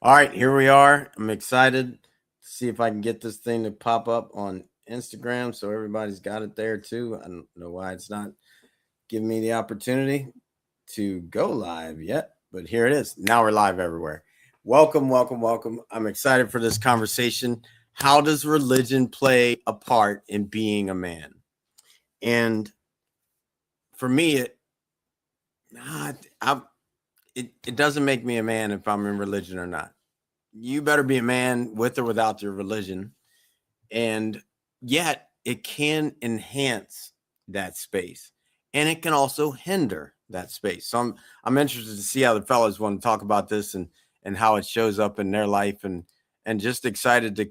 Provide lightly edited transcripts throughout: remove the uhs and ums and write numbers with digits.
All right, here we are. I'm excited to see if I can get this thing to pop up on Instagram so everybody's got it there too. I don't know why it's not giving me the opportunity to go live yet, but here it is. Now we're live everywhere. Welcome, welcome, welcome. I'm excited for this conversation. How does religion play a part in being a man? And for me, it doesn't make me a man if I'm in religion or not. You better be a man with or without your religion. And yet it can enhance that space and it can also hinder that space. So I'm interested to see how the fellas want to talk about this and how it shows up in their life and just excited to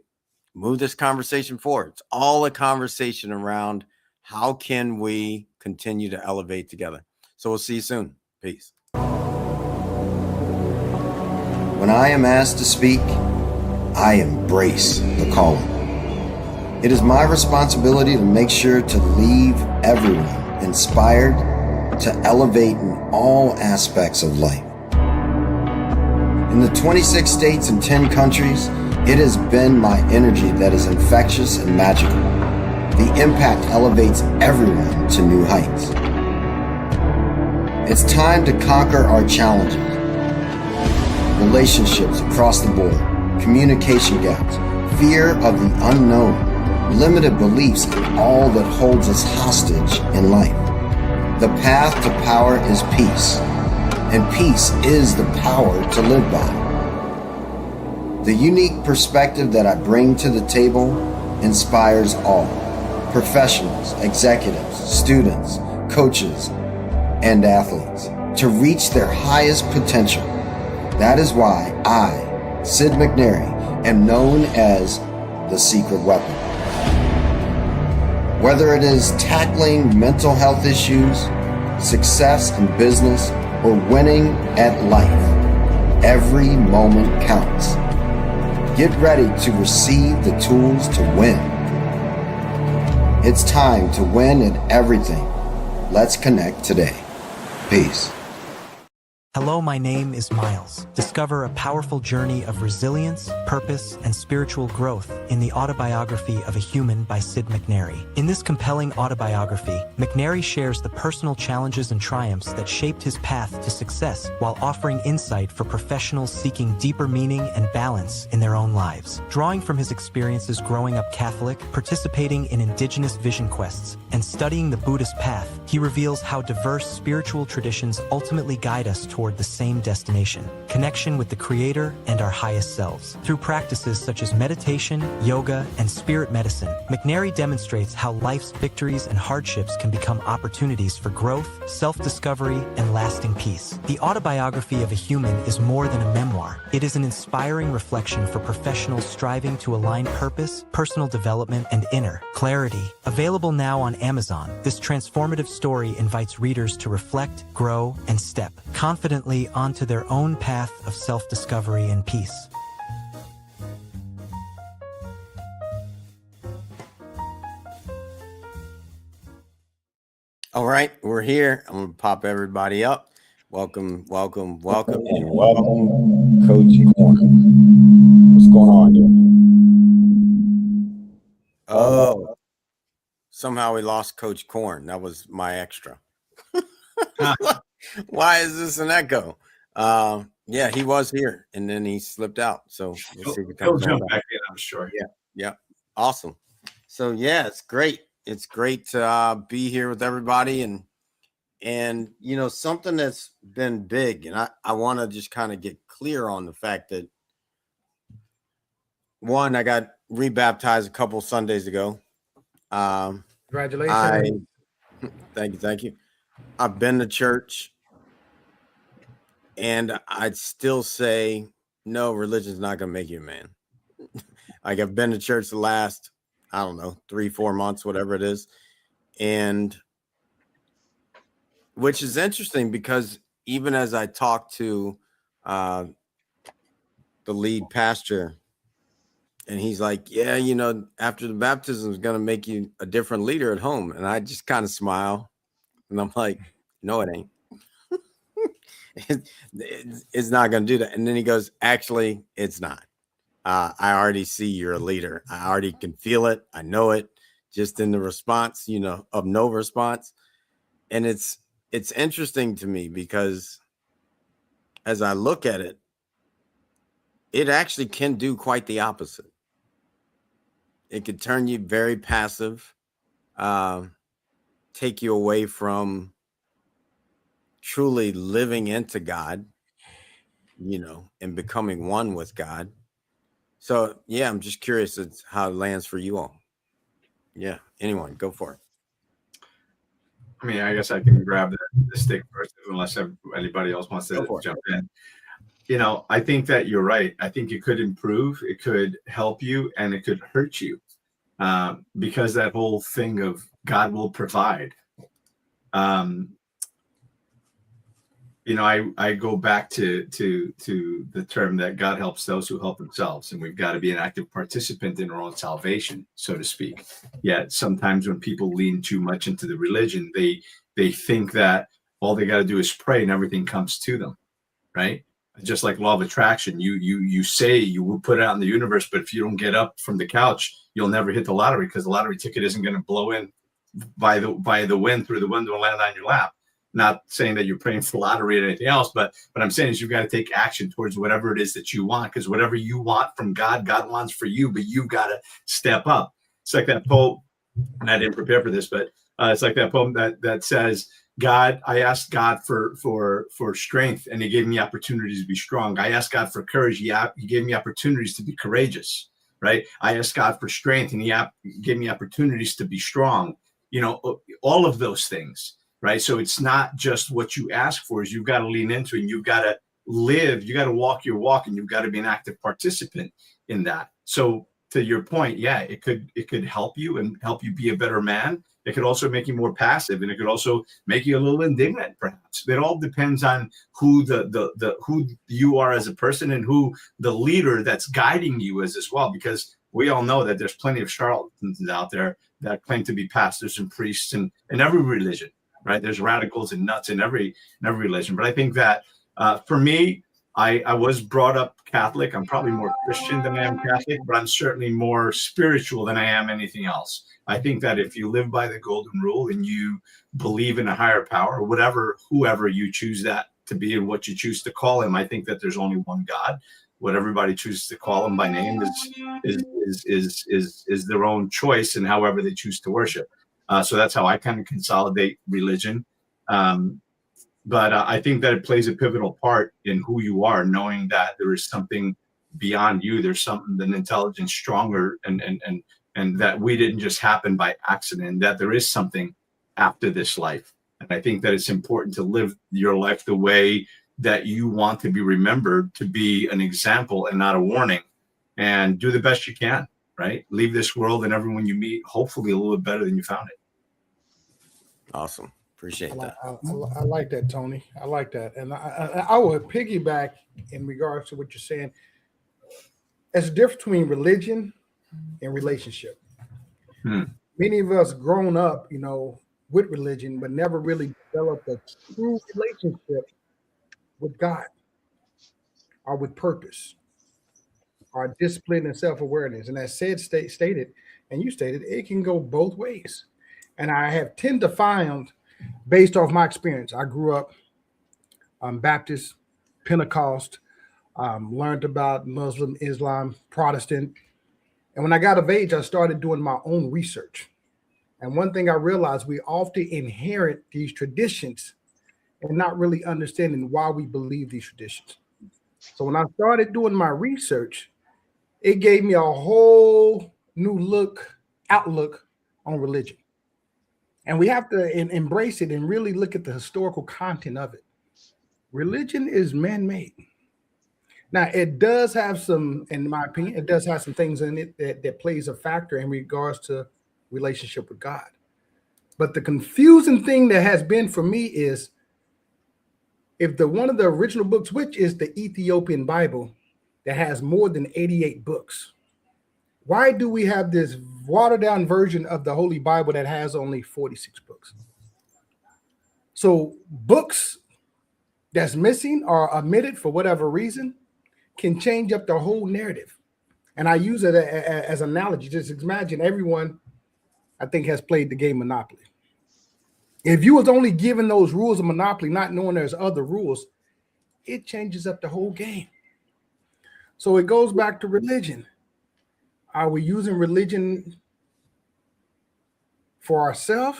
move this conversation forward. It's all a conversation around how can we continue to elevate together. So we'll see you soon. Peace. When I am asked to speak, I embrace the calling. It is my responsibility to make sure to leave everyone inspired to elevate in all aspects of life. In the 26 states and 10 countries, it has been my energy that is infectious and magical. The impact elevates everyone to new heights. It's time to conquer our challenges. Relationships across the board, communication gaps, fear of the unknown, limited beliefs, and all that holds us hostage in life. The path to power is peace, and peace is the power to live by. The unique perspective that I bring to the table inspires all, professionals, executives, students, coaches, and athletes to reach their highest potential. That is why I, Sid McNary, am known as the secret weapon. Whether it is tackling mental health issues, success in business, or winning at life, every moment counts. Get ready to receive the tools to win. It's time to win at everything. Let's connect today. Peace. Hello, my name is Miles. Discover a powerful journey of resilience, purpose, and spiritual growth in the Autobiography of a Human by Sid McNary. In this compelling autobiography, McNary shares the personal challenges and triumphs that shaped his path to success while offering insight for professionals seeking deeper meaning and balance in their own lives. Drawing from his experiences growing up Catholic, participating in indigenous vision quests, and studying the Buddhist path, he reveals how diverse spiritual traditions ultimately guide us toward the same destination: connection with the Creator and our highest selves. Through practices such as meditation, yoga, and spirit medicine, McNary demonstrates how life's victories and hardships can become opportunities for growth, self-discovery, and lasting peace. The Autobiography of a Human is more than a memoir. It is an inspiring reflection for professionals striving to align purpose, personal development, and inner clarity. Available now on Amazon, this transformative story invites readers to reflect, grow, and step confidently onto their own path of self-discovery and peace. All right, we're here. I'm going to pop everybody up. Welcome, welcome, welcome. And welcome, Coach Corn. What's going on here? Oh, somehow we lost Coach Corn. That was my extra. Why is this an echo? Yeah, he was here and then he slipped out. So we'll see if it comes He'll jump back in, I'm sure. Yeah. Awesome. So yeah, it's great. It's great to be here with everybody and you know something that's been big, and I want to just kind of get clear on the fact that one, I got rebaptized a couple Sundays ago. Congratulations. Thank you. I've been to church, and I'd still say no, religion's not going to make you a man. Like I've been to church the last, I don't know, 3-4 months, whatever it is, and which is interesting because even as I talk to the lead pastor, and he's like, yeah, you know, after the baptism is going to make you a different leader at home. And I just kind of smile and I'm like, no, it ain't. It's not going to do that. And then he goes, actually, it's not. I already see you're a leader. I already can feel it. I know it just in the response, of no response. And it's interesting to me because as I look at it, it actually can do quite the opposite. It could turn you very passive, take you away from truly living into God, and becoming one with God. So, yeah, I'm just curious how it lands for you all. Yeah, anyone, go for it. I mean, I guess I can grab the stick first, unless anybody else wants to jump in. I think that you're right. I think it could improve, it could help you, and it could hurt you, because that whole thing of God will provide. I go back to the term that God helps those who help themselves, and we've got to be an active participant in our own salvation, so to speak. Yet sometimes when people lean too much into the religion, they think that all they got to do is pray and everything comes to them, right? Just like law of attraction, you say you will put it out in the universe, but if you don't get up from the couch, you'll never hit the lottery, because the lottery ticket isn't going to blow in by the wind through the window and land on your lap. Not saying that you're praying for the lottery or anything else, but I'm saying is you've got to take action towards whatever it is that you want, because whatever you want from God, God wants for you, but you've got to step up. It's like that poem, and I didn't prepare for this, but it's like that poem that says, God, I asked God for strength, and he gave me opportunities to be strong. I asked God for courage. He gave me opportunities to be courageous, right? I asked God for strength, and he gave me opportunities to be strong. All of those things. Right. So it's not just what you ask for, is you've got to lean into it, and you've got to live, you got to walk your walk, and you've got to be an active participant in that. So to your point, yeah, it could help you and help you be a better man. It could also make you more passive, and it could also make you a little indignant, perhaps. It all depends on who who you are as a person, and who the leader that's guiding you is as well, because we all know that there's plenty of charlatans out there that claim to be pastors and priests in every religion. Right. There's radicals and nuts in every religion. But I think that for me, I was brought up Catholic. I'm probably more Christian than I am Catholic, but I'm certainly more spiritual than I am anything else. I think that if you live by the golden rule and you believe in a higher power, whoever you choose that to be and what you choose to call him, I think that there's only one God. What everybody chooses to call him by name is their own choice, and however they choose to worship. So that's how I kind of consolidate religion. But I think that it plays a pivotal part in who you are, knowing that there is something beyond you. There's something, an intelligence stronger, and that we didn't just happen by accident, that there is something after this life. And I think that it's important to live your life the way that you want to be remembered, to be an example and not a warning, and do the best you can. Right? Leave this world and everyone you meet, hopefully a little bit better than you found it. Awesome. Appreciate that. I like that, Tony. I like that. And I would piggyback in regards to what you're saying. There's a difference between religion and relationship. Many of us grown up, with religion, but never really developed a true relationship with God or with purpose, our discipline and self-awareness. And as stated, and you stated, it can go both ways. And I have tend to find, based off my experience, I grew up Baptist, Pentecost, learned about Muslim, Islam, Protestant. And when I got of age, I started doing my own research. And one thing I realized, we often inherit these traditions and not really understanding why we believe these traditions. So when I started doing my research, it gave me a whole new outlook on religion. And we have to embrace it and really look at the historical content of it. Religion is man-made. Now, it does have some, in my opinion, it does have some things in it that plays a factor in regards to relationship with God. But the confusing thing that has been for me is, if one of the original books, which is the Ethiopian Bible, that has more than 88 books, why do we have this watered down version of the Holy Bible that has only 46 books? So books that's missing or omitted for whatever reason can change up the whole narrative. And I use it as an analogy. Just imagine everyone, I think, has played the game Monopoly. If you was only given those rules of Monopoly, not knowing there's other rules, it changes up the whole game. So it goes back to religion. Are we using religion for ourselves,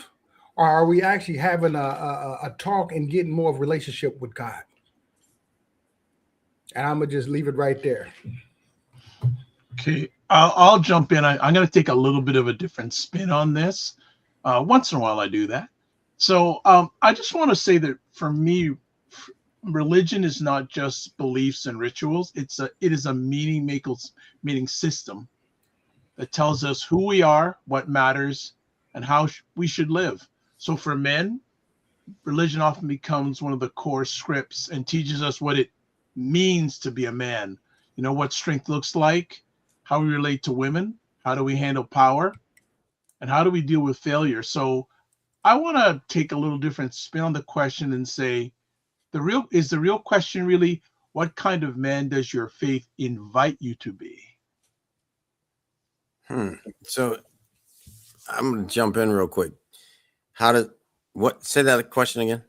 or are we actually having a talk and getting more of a relationship with God? And I'm gonna just leave it right there. Okay, I'll jump in. I'm going to take a little bit of a different spin on this. Once in a while, I do that. So I just want to say that for me, religion is not just beliefs and rituals. It is a meaning system that tells us who we are, what matters, and how we should live. So for men, religion often becomes one of the core scripts and teaches us what it means to be a man. You know, what strength looks like, how we relate to women, how do we handle power, and how do we deal with failure. So I want to take a little different spin on the question and say, the real question really, what kind of man does your faith invite you to be? So I'm going to jump in real quick. Say that question again?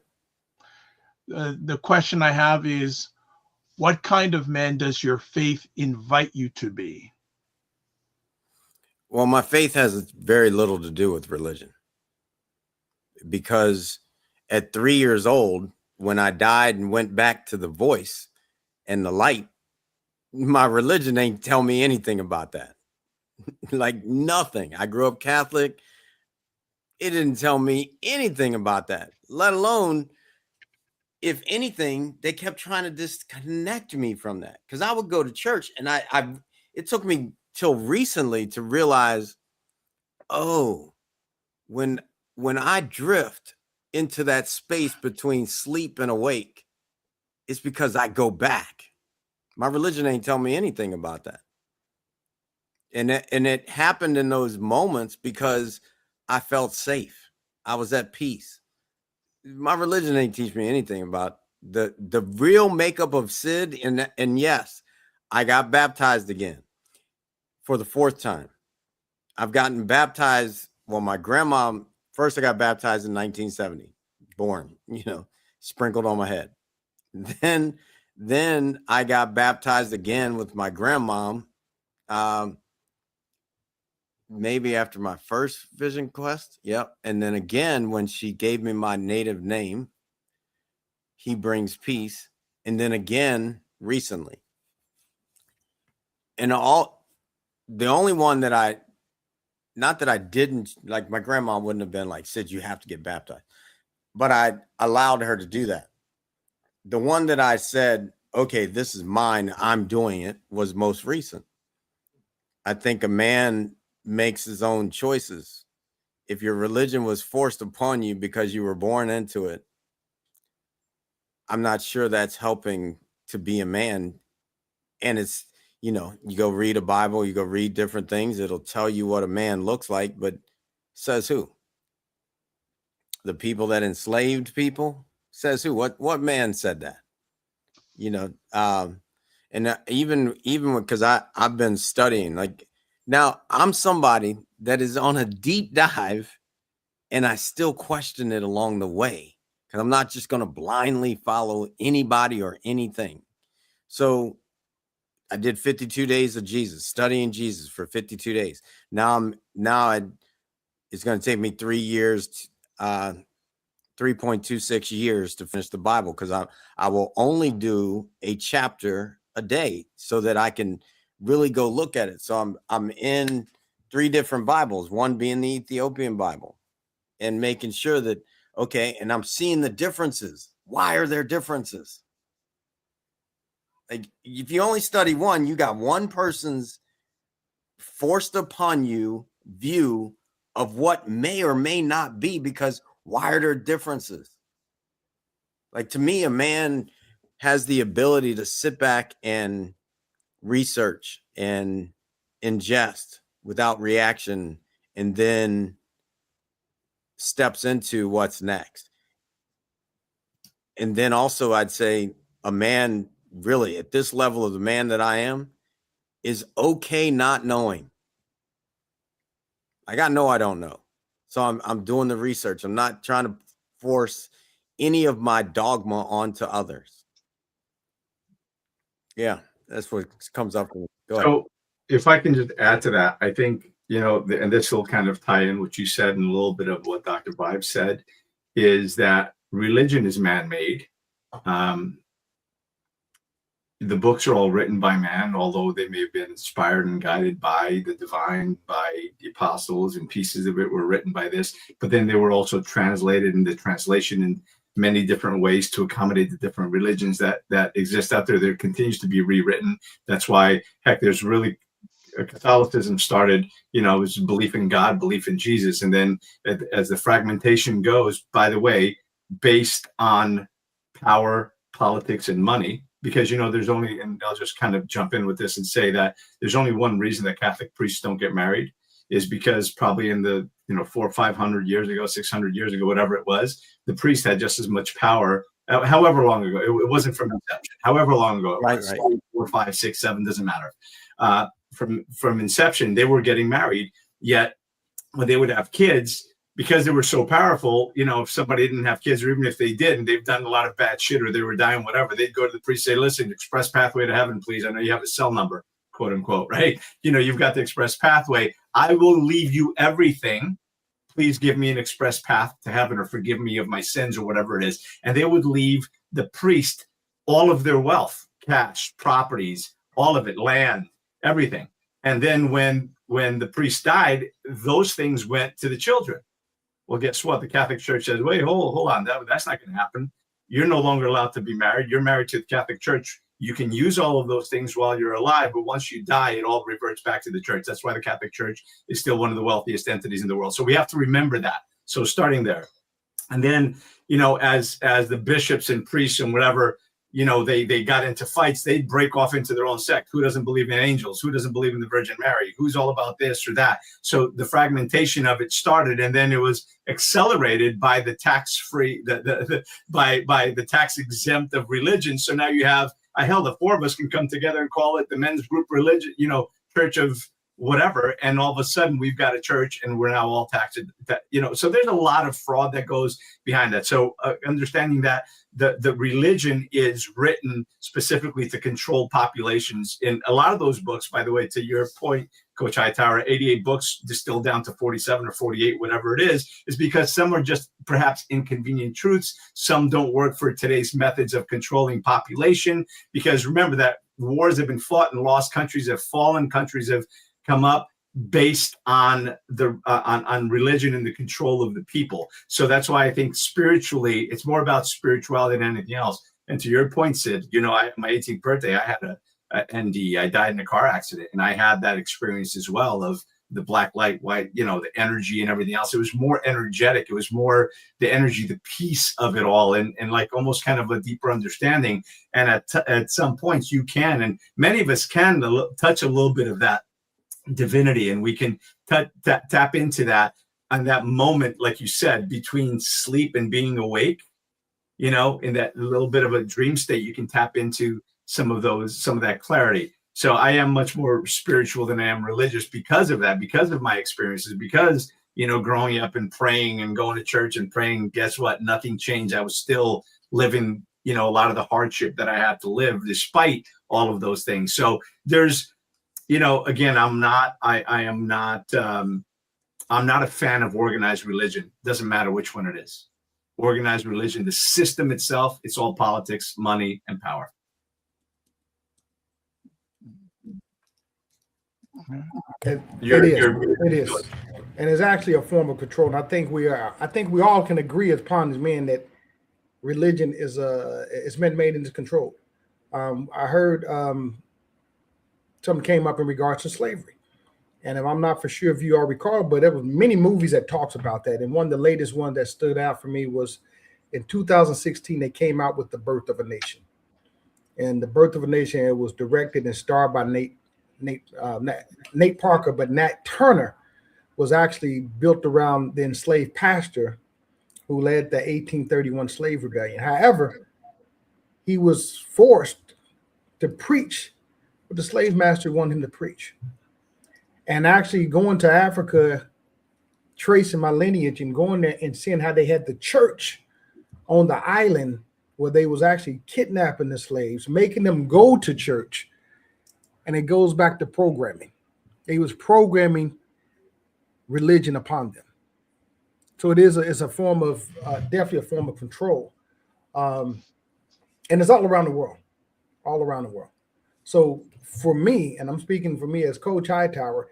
The question I have is, what kind of man does your faith invite you to be? Well, my faith has very little to do with religion, because at 3 years old, when I died and went back to the voice and the light, my religion ain't tell me anything about that. Like nothing. I grew up Catholic. It didn't tell me anything about that, let alone, if anything, they kept trying to disconnect me from that. Because I would go to church, and it took me till recently to realize, oh, when I drift into that space between sleep and awake, it's because I go back. My religion ain't tell me anything about that. And it happened in those moments because I felt safe. I was at peace. My religion ain't teach me anything about the real makeup of Sid. And yes, I got baptized again for the 4th time. I've gotten baptized. Well, my grandma, first I got baptized in 1970, born, sprinkled on my head. Then I got baptized again with my grandmom, maybe after my first Vision Quest. Yep. And then again, when she gave me my native name, He Brings Peace. And then again, recently. And the only one that not that I didn't, like, my grandma wouldn't have been like, Sid, you have to get baptized. But I allowed her to do that. The one that I said, okay, this is mine, I'm doing it, was most recent. I think a man makes his own choices. If your religion was forced upon you because you were born into it, I'm not sure that's helping to be a man. And it's, you go read a Bible, you go read different things, it'll tell you what a man looks like, but says who? The people that enslaved people? Says who? What man said that? And even because I've been studying, like, now I'm somebody that is on a deep dive, and I still question it along the way, because I'm not just going to blindly follow anybody or anything. So I did 52 days of Jesus, studying Jesus for 52 days. It's going to take me 3 years, 3.26 years to finish the Bible, because I will only do a chapter a day so that I can really go look at it. So I'm in 3 different Bibles, one being the Ethiopian Bible, and making sure that, okay, and I'm seeing the differences. Why are there differences? Like, if you only study one, you got one person's forced upon you view of what may or may not be, because why are there differences? Like, to me, a man has the ability to sit back and research and ingest without reaction, and then steps into what's next. And then also I'd say a man really at this level of the man that I am is okay not knowing. I got know I don't know. So I'm doing the research. I'm not trying to force any of my dogma onto others. Yeah, that's what comes up. Go ahead. So if I can just add to that, I think, and this will kind of tie in what you said and a little bit of what Dr. Vibe said, is that religion is man-made. The books are all written by man, although they may have been inspired and guided by the divine, by the apostles, and pieces of it were written by this. But then they were also translated into translation in many different ways to accommodate the different religions that exist out there. There continues to be rewritten. That's why, heck, there's really Catholicism started, it was belief in God, belief in Jesus. And then as the fragmentation goes, by the way, based on power, politics, and money, because, there's only, and I'll just kind of jump in with this and say that there's only one reason that Catholic priests don't get married is because probably in the, 400 or 500 years ago, 600 years ago, whatever it was, the priest had just as much power, however long ago, it wasn't from inception, however long ago, it was, 4, 5, 6, 7, doesn't matter. From inception, they were getting married, yet when they would have kids, because they were so powerful, if somebody didn't have kids, or even if they did, and they've done a lot of bad shit, or they were dying, whatever, they'd go to the priest, say, listen, express pathway to heaven, please. I know you have a cell number, quote unquote, right? You've got the express pathway. I will leave you everything. Please give me an express path to heaven, or forgive me of my sins, or whatever it is. And they would leave the priest all of their wealth, cash, properties, all of it, land, everything. And then when the priest died, those things went to the children. Well, guess what? The Catholic Church says, wait, hold on. That's not going to happen. You're no longer allowed to be married. You're married to the Catholic Church. You can use all of those things while you're alive, but once you die, it all reverts back to the church. That's why the Catholic Church is still one of the wealthiest entities in the world. So we have to remember that. So starting there. And then, as the bishops and priests and whatever, they got into fights, they'd break off into their own sect. Who doesn't believe in angels? Who doesn't believe in the Virgin Mary? Who's all about this or that? So the fragmentation of it started, and then it was accelerated by the tax-free, by the tax exempt of religion. So now you have, the four of us can come together and call it the men's group religion, church of whatever, and all of a sudden we've got a church and we're now all taxed. So there's a lot of fraud that goes behind that. So understanding that the religion is written specifically to control populations. In a lot of those books, by the way, to your point, Coach Hightower, 88 books distilled down to 47 or 48, whatever it is because some are just perhaps inconvenient truths. Some don't work for today's methods of controlling population, because remember that wars have been fought and lost, countries have fallen, countries have come up based on the on religion and the control of the people. So that's why I think spiritually, it's more about spirituality than anything else. And to your point, Sid, my 18th birthday, I had a ND. I died in a car accident, and I had that experience as well of the black light, white, the energy and everything else. It was more energetic. It was more the energy, the peace of it all, and like almost kind of a deeper understanding. And at some points you can, and many of us can touch a little bit of that divinity, and we can tap into that on that moment, like you said, between sleep and being awake, in that little bit of a dream state, you can tap into some of that clarity. So I am much more spiritual than I am religious because of that, because of my experiences, because, growing up and praying and going to church and praying, guess what? Nothing changed. I was still living, a lot of the hardship that I had to live despite all of those things. So there's, again, I'm not a fan of organized religion. Doesn't matter which one it is. Organized religion, the system itself, it's all politics, money, and power. It is, and it's actually a form of control. And I think we all can agree as partners, men, that religion is made into control. I heard something came up in regards to slavery, and I'm not for sure if you all recall, but there were many movies that talks about that. And one of the latest ones that stood out for me was in 2016. They came out with The Birth of a Nation, and The Birth of a Nation, it was directed and starred by Nate Parker, but Nat Turner was actually built around the enslaved pastor who led the 1831 slave rebellion. However, he was forced to preach what the slave master wanted him to preach. And actually going to Africa, tracing my lineage and going there and seeing how they had the church on the island where they was actually kidnapping the slaves, making them go to church. And it goes back to programming. They was programming religion upon them. So it's a form of, definitely a form of control. And it's all around the world, all around the world. So for me, and I'm speaking for me as Coach Hightower,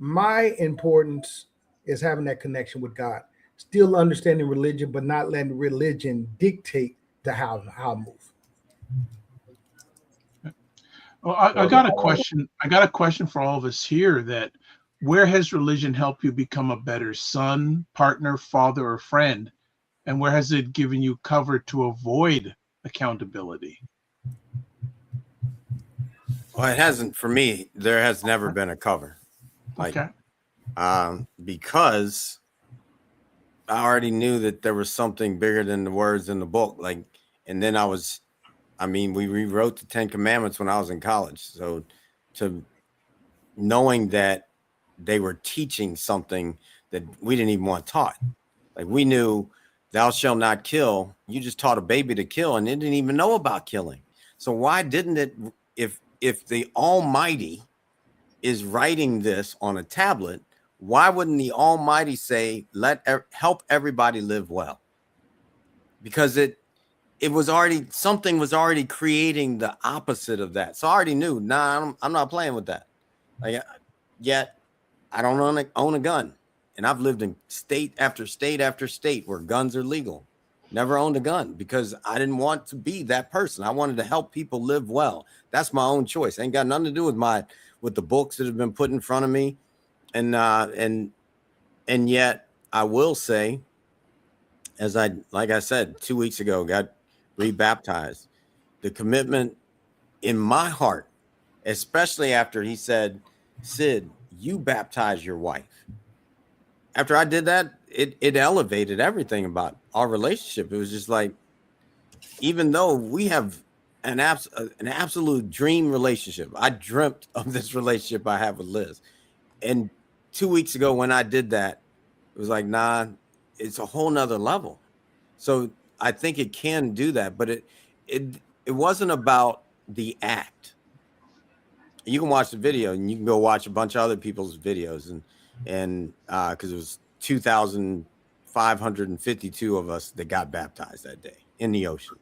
my importance is having that connection with God, still understanding religion, but not letting religion dictate to how I move. Well, I got a question. I got a question for all of us here. That where has religion helped you become a better son, partner, father, or friend, and where has it given you cover to avoid accountability? Well, it hasn't for me. There has never been a cover. Okay. Because I already knew that there was something bigger than the words in the book. Like, and then we rewrote the 10 Commandments when I was in college. So to knowing that they were teaching something that we didn't even want taught. Like, we knew thou shalt not kill. You just taught a baby to kill and it didn't even know about killing. So why didn't it, if the Almighty is writing this on a tablet, why wouldn't the Almighty say, help everybody live well? Because something was already creating the opposite of that. So I already knew, I'm not playing with that. Like, yet I don't own a gun. And I've lived in state after state after state where guns are legal. Never owned a gun because I didn't want to be that person. I wanted to help people live well. That's my own choice. Ain't got nothing to do with the books that have been put in front of me. And yet I will say, like I said, 2 weeks ago, got rebaptized. The commitment in my heart, especially after he said, Sid, you baptize your wife. After I did that, it elevated everything about our relationship. It was just like, even though we have an absolute dream relationship, I dreamt of this relationship I have with Liz. And 2 weeks ago when I did that, it was like, nah, it's a whole nother level. So I think it can do that, but it wasn't about the act. You can watch the video and you can go watch a bunch of other people's videos and because it was 2,552 of us that got baptized that day in the ocean.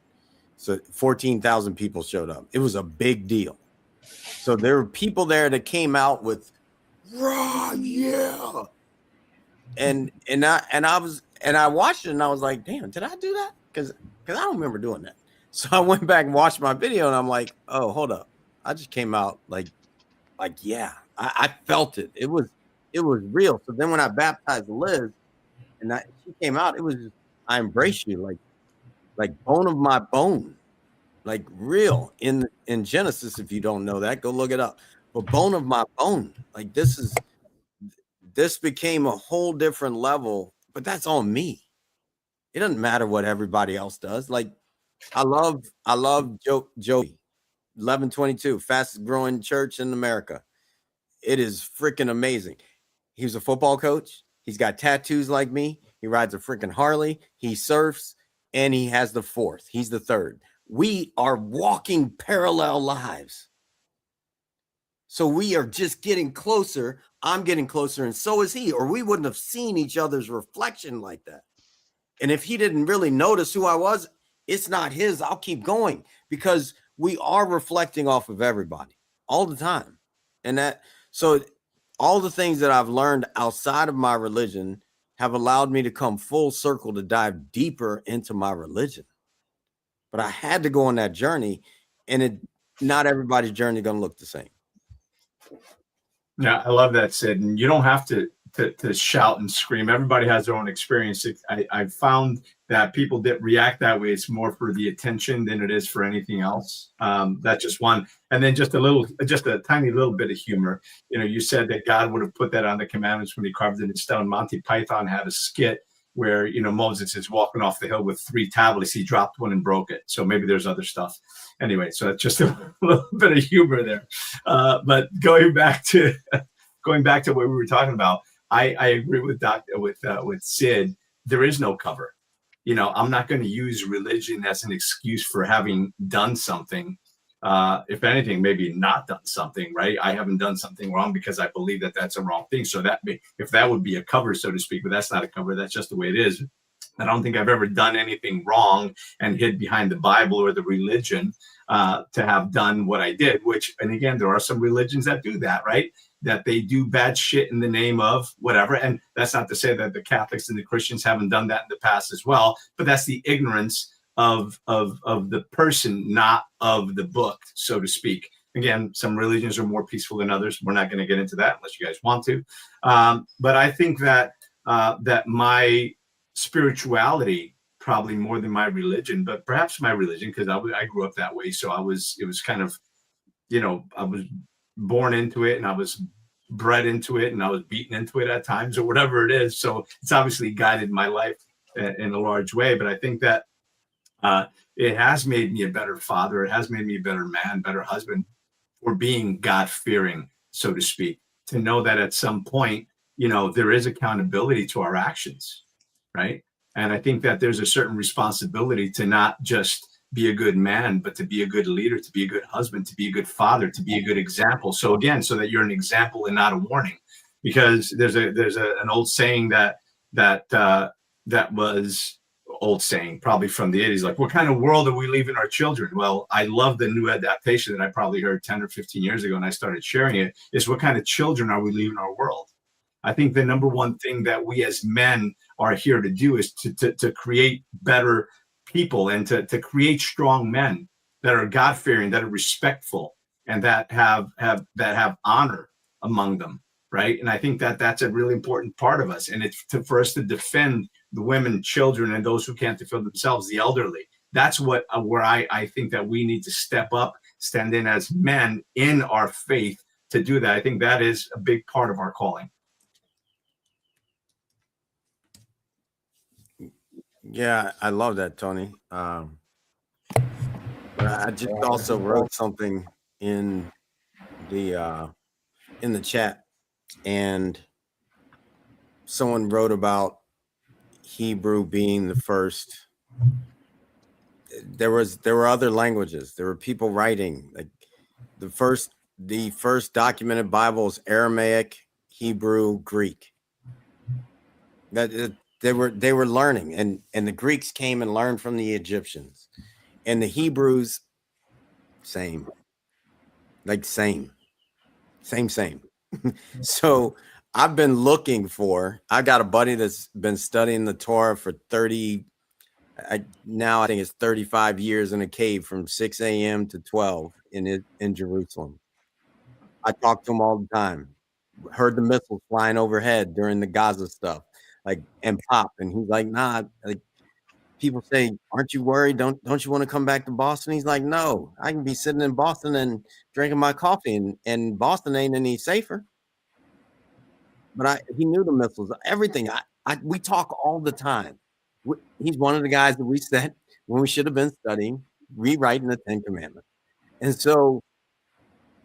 So 14,000 people showed up. It was a big deal. So there were people there that came out with raw, yeah. And I watched it and I was like, damn, did I do that? Because I don't remember doing that. So I went back and watched my video and I'm like, oh, hold up. I just came out like yeah, I felt it. It was real. So then when I baptized Liz and she came out, it was just, I embrace you like bone of my bone, like real in Genesis. If you don't know that, go look it up. But bone of my bone, like this became a whole different level. But that's on me. It doesn't matter what everybody else does. Like I love Joey, 1122, fastest growing church in America. It is freaking amazing. He was a football coach. He's got tattoos like me. He rides a freaking Harley. He surfs, and he has the fourth. He's the third. We are walking parallel lives. So we are just getting closer. I'm getting closer, and so is he, or we wouldn't have seen each other's reflection like that. And if he didn't really notice who I was, it's not his. I'll keep going because we are reflecting off of everybody all the time. So all the things that I've learned outside of my religion have allowed me to come full circle to dive deeper into my religion. But I had to go on that journey, and not everybody's journey is going to look the same. Yeah, I love that, Sid. And you don't have to shout and scream. Everybody has their own experience. I found that people that react that way, it's more for the attention than it is for anything else. That's just one. And then just a tiny little bit of humor. You know, you said that God would have put that on the commandments when he carved it in stone. Monty Python had a skit where, you know, Moses is walking off the hill with 3 tablets. He dropped one and broke it. So maybe there's other stuff. Anyway, so that's just a little bit of humor there. But going back to what we were talking about, I agree with Sid. There is no cover. You know, I'm not going to use religion as an excuse for having done something. If anything, maybe not done something, right? I haven't done something wrong because I believe that that's a wrong thing. So if that would be a cover, so to speak, but that's not a cover. That's just the way it is. I don't think I've ever done anything wrong and hid behind the Bible or the religion to have done what I did, and again, there are some religions that do that, right? That they do bad shit in the name of whatever. And that's not to say that the Catholics and the Christians haven't done that in the past as well, but that's the ignorance of the person, not of the book, so to speak. Again, some religions are more peaceful than others. We're not going to get into that unless you guys want to. But I think that my spirituality, probably more than my religion, but perhaps my religion, because I grew up that way. So it was kind of, you know, I was born into it and I was bred into it and I was beaten into it at times or whatever it is. So it's obviously guided my life in a large way. But I think that it has made me a better father. It has made me a better man, better husband for being God-fearing, so to speak, to know that at some point, you know, there is accountability to our actions, right? And I think that there's a certain responsibility to not just be a good man, but to be a good leader, to be a good husband, to be a good father, to be a good example. So again, so that you're an example and not a warning, because there's an old saying that was old saying, probably from the 80s, like, what kind of world are we leaving our children? Well, I love the new adaptation that I probably heard 10 or 15 years ago, and I started sharing it, is what kind of children are we leaving our world? I think the number one thing that we as men are here to do is to create better people and to create strong men that are God-fearing, that are respectful, and that have honor among them, right? And I think that that's a really important part of us. And it's for us to defend the women, children, and those who can't defend themselves, the elderly. That's where I think that we need to step up, stand in as men in our faith to do that. I think that is a big part of our calling. Yeah, I love that, Tony. But I just also wrote something in the chat, and someone wrote about Hebrew being the first. There were other languages. There were people writing, like the first documented Bible is Aramaic, Hebrew, Greek. They were learning, and the Greeks came and learned from the Egyptians, and the Hebrews, same. So I've been looking for. I got a buddy that's been studying the Torah for 30. Now I think it's 35 years in a cave from 6 a.m. to 12 in Jerusalem. I talk to him all the time. Heard the missiles flying overhead during the Gaza stuff. Like, and pop, and he's like, nah. Like, people say, aren't you worried? Don't you want to come back to Boston? He's like, no, I can be sitting in Boston and drinking my coffee, and Boston ain't any safer. But he knew the missiles, everything. We talk all the time. He's one of the guys that we sent when we should have been studying, rewriting the 10 Commandments. And so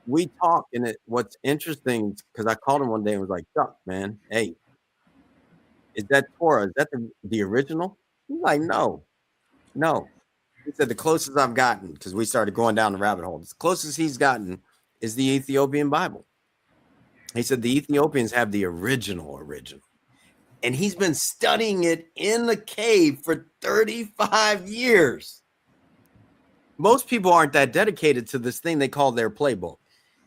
we talk, and what's interesting, because I called him one day and was like, Chuck, man, hey, is that Torah? Is that the original? He's like, no. He said the closest I've gotten, because we started going down the rabbit hole, the closest he's gotten is the Ethiopian Bible. He said the Ethiopians have the original. And he's been studying it in the cave for 35 years. Most people aren't that dedicated to this thing they call their playbook.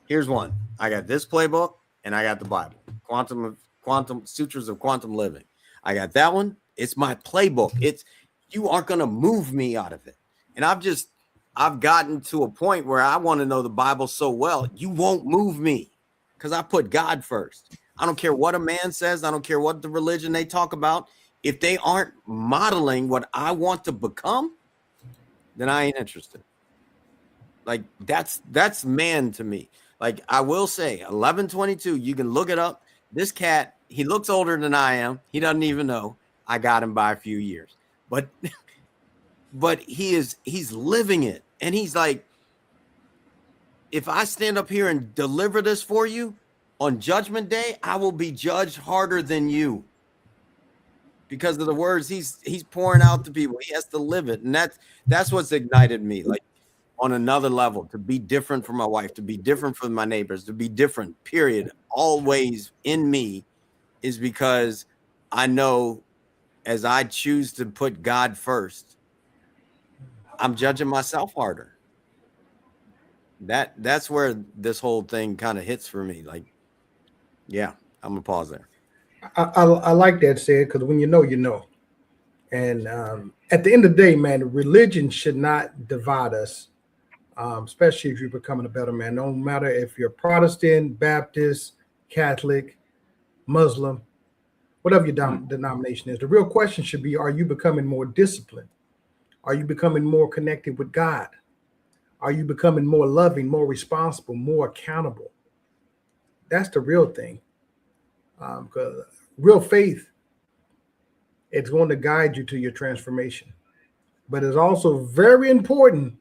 Here's one. I got this playbook, and I got the Bible. Quantum Sutras of Quantum Living. I got that one. It's my playbook. You aren't going to move me out of it. And I've gotten to a point where I want to know the Bible so well, you won't move me, because I put God first. I don't care what a man says. I don't care what the religion they talk about. If they aren't modeling what I want to become, then I ain't interested. Like, that's man to me. Like, I will say 1122, you can look it up. This cat, he looks older than I am. He doesn't even know. I got him by a few years, but he's living it. And he's like, if I stand up here and deliver this for you on Judgment Day, I will be judged harder than you because of the words he's pouring out to people. He has to live it. And that's what's ignited me, like on another level, to be different from my wife, to be different from my neighbors, to be different, period, always in me, is because I know as I choose to put God first, I'm judging myself harder. That's where this whole thing kind of hits for me. Like, yeah, I'm gonna pause there. I like that said, because when you know, you know. And at the end of the day, man, religion should not divide us, especially if you're becoming a better man. No matter if you're Protestant, Baptist, Catholic, Muslim, whatever your denomination is. The real question should be, are you becoming more disciplined? Are you becoming more connected with God? Are you becoming more loving, more responsible, more accountable? That's the real thing. Because real faith, it's going to guide you to your transformation. But it's also very important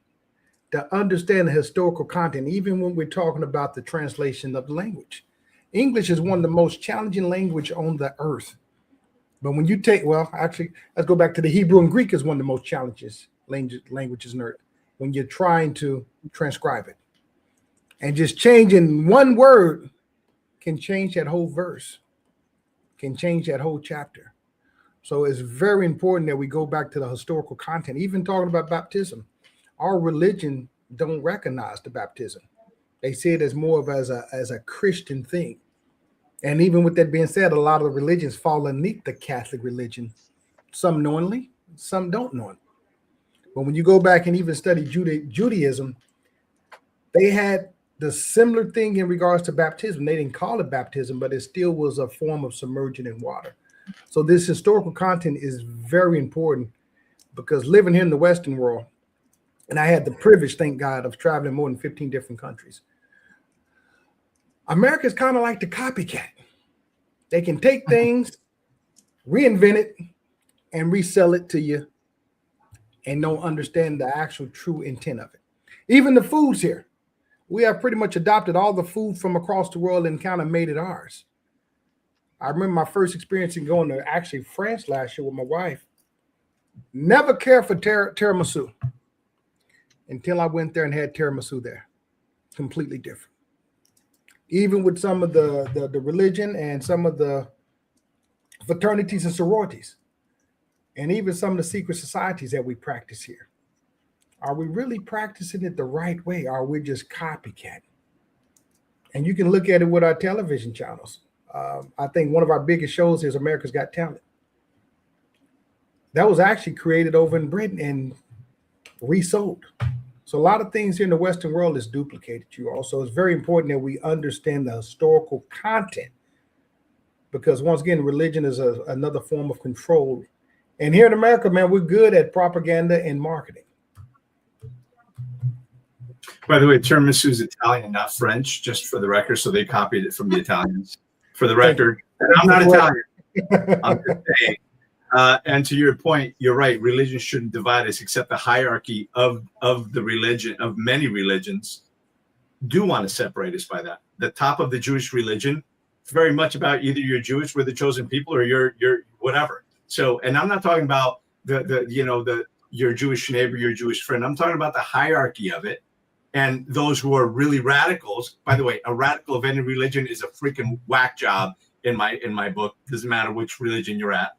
to understand the historical content, even when we're talking about the translation of the language. English is one of the most challenging language on the earth. But when you take, well, actually, let's go back to the Hebrew and Greek is one of the most challenging languages on earth when you're trying to transcribe it. And just changing one word can change that whole verse, can change that whole chapter. So it's very important that we go back to the historical content. Even talking about baptism, our religion don't recognize the baptism. They see it as more of as a Christian thing. And even with that being said, a lot of the religions fall underneath the Catholic religion, some knowingly, some don't know it. But when you go back and even study Judaism, they had the similar thing in regards to baptism. They didn't call it baptism, but it still was a form of submerging in water. So this historical content is very important, because living here in the Western world, and I had the privilege, thank God, of traveling more than 15 different countries. America is kind of like the copycat. They can take things, reinvent it, and resell it to you, and don't understand the actual true intent of it. Even the foods here, we have pretty much adopted all the food from across the world and kind of made it ours. I remember my first experience in going to actually France last year with my wife. Never cared for tiramisu until I went there and had tiramisu there. Completely different. Even with some of the religion and some of the fraternities and sororities, and even some of the secret societies that we practice here. Are we really practicing it the right way? Or are we just copycat? And you can look at it with our television channels. I think one of our biggest shows is America's Got Talent. That was actually created over in Britain and resold. So a lot of things here in the Western world is duplicated, you all. So it's very important that we understand the historical content, because once again, religion is another form of control. And here in America, man, we're good at propaganda and marketing. By the way, tiramisu is Italian, not French, just for the record. So they copied it from the Italians. For the record, and I'm not Italian. I'm just saying. And to your point, you're right. Religion shouldn't divide us, except the hierarchy of the religion, of many religions, do want to separate us by that. The top of the Jewish religion, it's very much about either you're Jewish, we're the chosen people, or you're whatever. So, and I'm not talking about your Jewish neighbor, your Jewish friend. I'm talking about the hierarchy of it. And those who are really radicals, by the way, a radical of any religion is a freaking whack job in my book. Doesn't matter which religion you're at.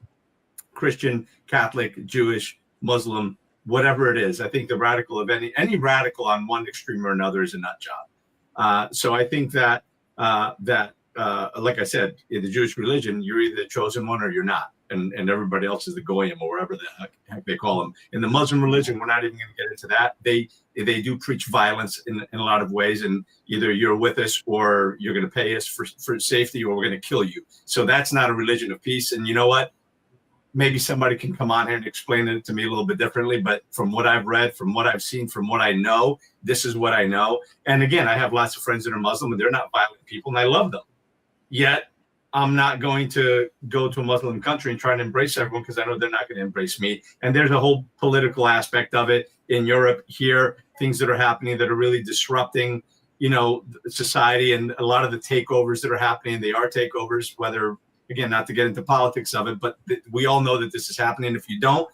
Christian, Catholic, Jewish, Muslim, whatever it is. I think the radical of any radical on one extreme or another is a nut job. So I think that like I said, in the Jewish religion, you're either the chosen one or you're not. And everybody else is the goyim or whatever the heck they call them. In the Muslim religion, we're not even going to get into that. They do preach violence in a lot of ways, and either you're with us or you're going to pay us for safety, or we're going to kill you. So that's not a religion of peace. And you know what? Maybe somebody can come on here and explain it to me a little bit differently. But from what I've read, from what I've seen, from what I know, this is what I know. And again, I have lots of friends that are Muslim, and they're not violent people, and I love them. Yet I'm not going to go to a Muslim country and try to embrace everyone because I know they're not going to embrace me. And there's a whole political aspect of it in Europe here, things that are happening that are really disrupting, society, and a lot of the takeovers that are happening. They are takeovers, whether, again, not to get into politics of it, but we all know that this is happening. If you don't,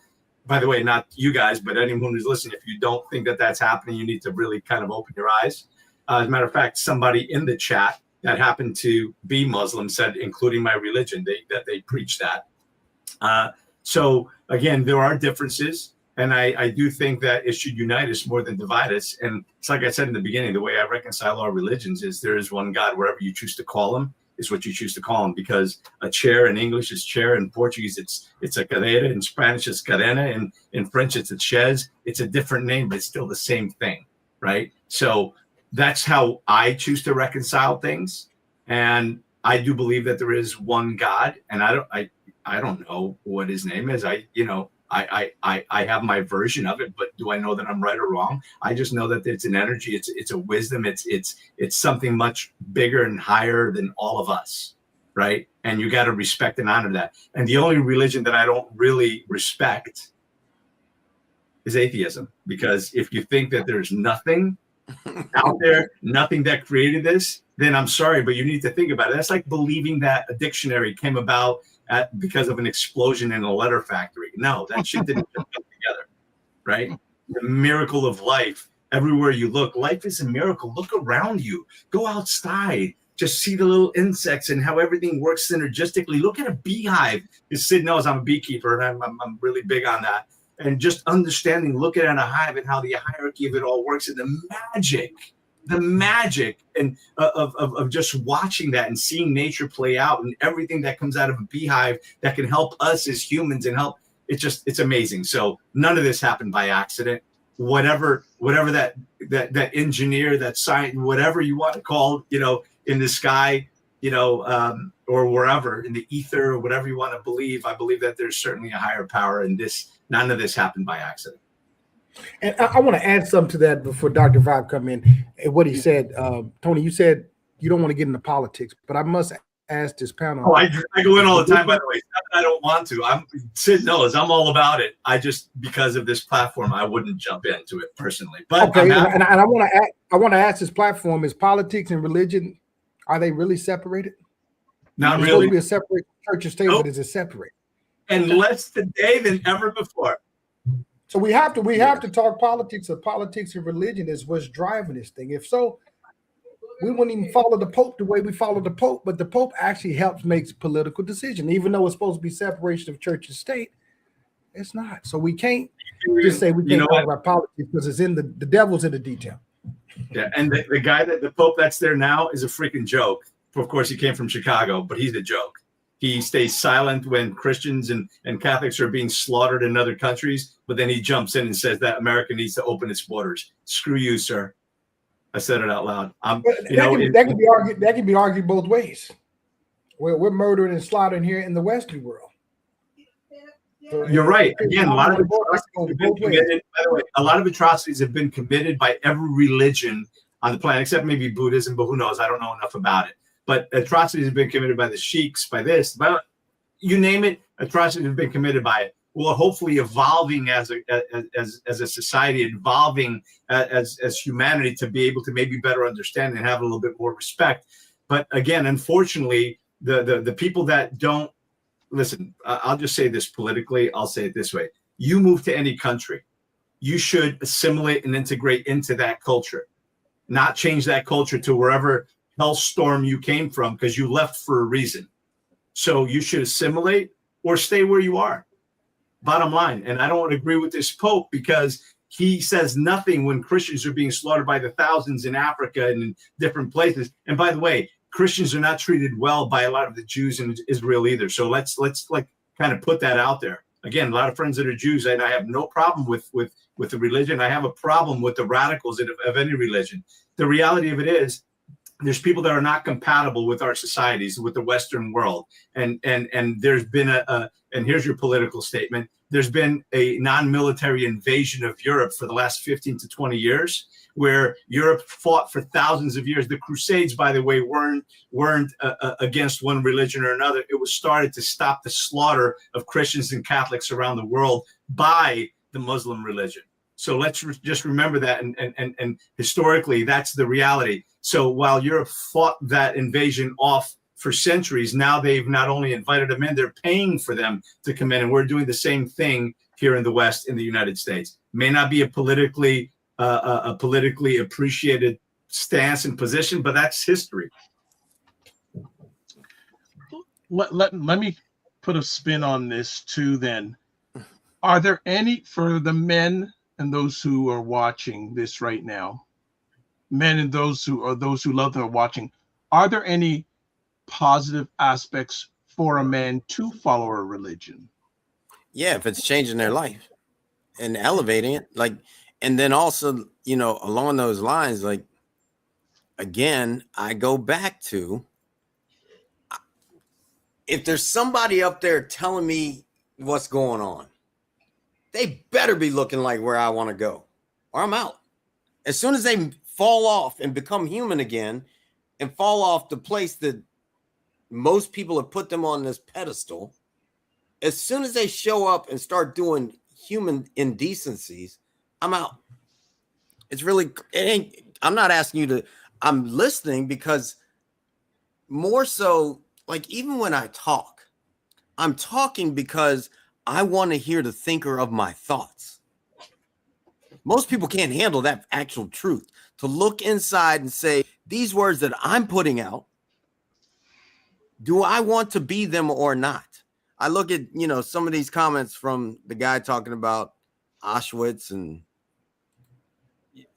by the way, not you guys, but anyone who's listening, if you don't think that that's happening, you need to really kind of open your eyes. As a matter of fact, somebody in the chat that happened to be Muslim said, including my religion, that they preach that. So again, there are differences, and I do think that it should unite us more than divide us. And it's like I said in the beginning, the way I reconcile all religions is there is one God. Wherever you choose to call him is what you choose to call him, because a chair in English is chair, in Portuguese it's a cadeira, in Spanish it's cadena, and in French it's a chaise. It's a different name, but it's still the same thing, right? So that's how I choose to reconcile things. And I do believe that there is one God, and I don't know what his name is. I have my version of it, but do I know that I'm right or wrong? I just know that it's an energy, it's a wisdom, it's something much bigger and higher than all of us, right? And you got to respect and honor that. And the only religion that I don't really respect is atheism, because if you think that there's nothing out there, nothing that created this, then I'm sorry, but you need to think about it. That's like believing that a dictionary came about because of an explosion in a letter factory. No, that shit didn't come together, right? The miracle of life. Everywhere you look, life is a miracle. Look around you. Go outside. Just see the little insects and how everything works synergistically. Look at a beehive. As Sid knows, I'm a beekeeper, and I'm really big on that. And just understanding, looking at a hive and how the hierarchy of it all works, and the magic and of just watching that and seeing nature play out, and everything that comes out of a beehive that can help us as humans and help. It's amazing. So none of this happened by accident. Whatever that engineer, that science, whatever you want to call, in the sky, or wherever in the ether, or whatever you want to believe, I believe that there's certainly a higher power in this. None of this happened by accident. And I want to add something to that before Dr. Vibe come in. And what he said, Tony, you said you don't want to get into politics, but I must ask this panel. Oh, I go in all the time, by the way. It's not that I don't want to. Sid knows I'm all about it. I just, because of this platform, I wouldn't jump into it personally. But okay, and I want to ask this platform: is politics and religion, are they really separated? Not It's really. supposed to be a separate church and state, Nope. but is it separate? And less today than ever before. So we have to talk politics. Or politics and religion is what's driving this thing. If so, we wouldn't even follow the Pope the way we follow the Pope. But the Pope actually helps make political decisions, even though it's supposed to be separation of church and state. It's not. So we can't just say we can't talk about politics, because it's in the devil's in the detail. Yeah, and the guy the Pope that's there now is a freaking joke. Of course, he came from Chicago, but he's a joke. He stays silent when Christians and Catholics are being slaughtered in other countries, but then he jumps in and says that America needs to open its borders. Screw you, sir. I said it out loud. That can be argued both ways. We're murdering and slaughtering here in the Western world. So you're right. Again, a lot of atrocities have been committed by every religion on the planet, except maybe Buddhism, but who knows? I don't know enough about it. But atrocities have been committed by the sheiks, by this, by you name it. Atrocities have been committed by it. Well, hopefully, evolving as a society, evolving as humanity, to be able to maybe better understand and have a little bit more respect. But again, unfortunately, the people that don't listen, I'll just say this politically. I'll say it this way: you move to any country, you should assimilate and integrate into that culture, not change that culture to wherever hellstorm you came from, because you left for a reason. So you should assimilate or stay where you are. Bottom line. And I don't agree with this Pope, because he says nothing when Christians are being slaughtered by the thousands in Africa and in different places. And by the way, Christians are not treated well by a lot of the Jews in Israel either. So let's like kind of put that out there. Again, a lot of friends that are Jews, and I have no problem with the religion. I have a problem with the radicals of any religion. The reality of it is, there's people that are not compatible with our societies, with the Western world. And there's been and here's your political statement. There's been a non-military invasion of Europe for the last 15 to 20 years, where Europe fought for thousands of years. The Crusades, by the way, weren't against one religion or another. It was started to stop the slaughter of Christians and Catholics around the world by the Muslim religion. So let's just remember that. And historically, that's the reality. So while Europe fought that invasion off for centuries, now they've not only invited them in, they're paying for them to come in. And we're doing the same thing here in the West, in the United States. May not be a politically appreciated stance and position, but that's history. Let me put a spin on this too then. Are there any, for the men and those who are watching this right now, men and those who love that are watching, are there any positive aspects for a man to follow a religion? Yeah, if it's changing their life and elevating it, like, and then also, you know, along those lines, like, again, I go back to, if there's somebody up there telling me what's going on, they better be looking like where I want to go, or I'm out. As soon as they fall off and become human again and fall off the place that most people have put them on this pedestal, as soon as they show up and start doing human indecencies, I'm out. It's really, I'm not asking you to, I'm listening because more so, like, even when I talk, I'm talking because I want to hear the thinker of my thoughts. Most people can't handle that actual truth, to look inside and say, these words that I'm putting out, do I want to be them or not? I look at, you know, some of these comments from the guy talking about Auschwitz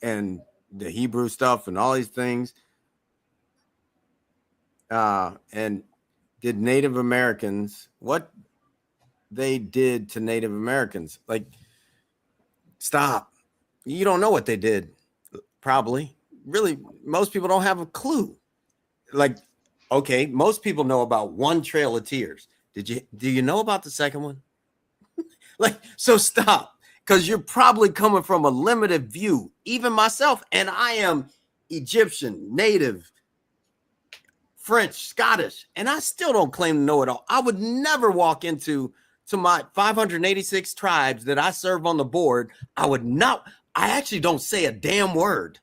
and the Hebrew stuff and all these things. And did Native Americans, what they did to Native Americans, like, stop. You don't know what they did, probably. Really, most people don't have a clue. Like, okay, most people know about one Trail of Tears. Do you know about the second one? Like, so stop, because you're probably coming from a limited view. Even myself, and I am Egyptian, Native, French, Scottish, and I still don't claim to know it all. I would never walk into my 586 tribes that I serve on the board. I actually don't say a damn word.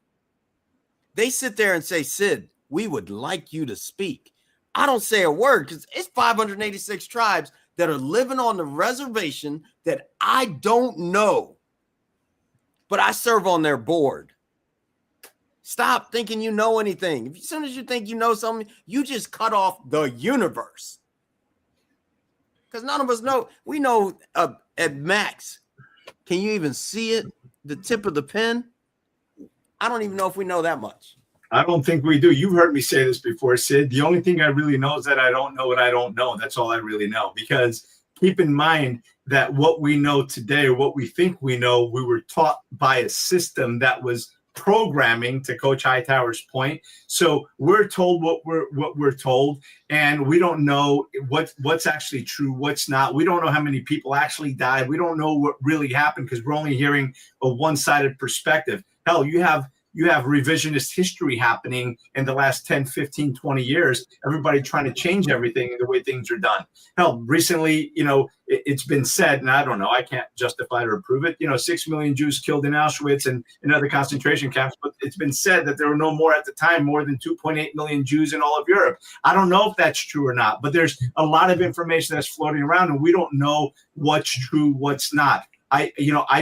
They sit there and say, Sid, we would like you to speak. I don't say a word because it's 586 tribes that are living on the reservation that I don't know, but I serve on their board. Stop thinking you know anything. As soon as you think you know something, you just cut off the universe. Because none of us know. We know at max. Can you even see it? The tip of the pen? I don't even know if we know that much. I don't think we do. You've heard me say this before, Sid. The only thing I really know is that I don't know what I don't know. That's all I really know. Because keep in mind that what we know today, or what we think we know, we were taught by a system that was programming, to Coach Hightower's point. So we're told what we're told, and we don't know what's actually true, what's not. We don't know how many people actually died. We don't know what really happened because we're only hearing a one-sided perspective. Hell, you have revisionist history happening in the last 10, 15, 20 years, everybody trying to change everything the way things are done. Hell, recently, you know, it's been said, and I don't know, I can't justify or prove it, 6 million Jews killed in Auschwitz and in other concentration camps, but it's been said that there were no more at the time, more than 2.8 million Jews in all of Europe. I don't know if that's true or not, but there's a lot of information that's floating around, and we don't know what's true, what's not. I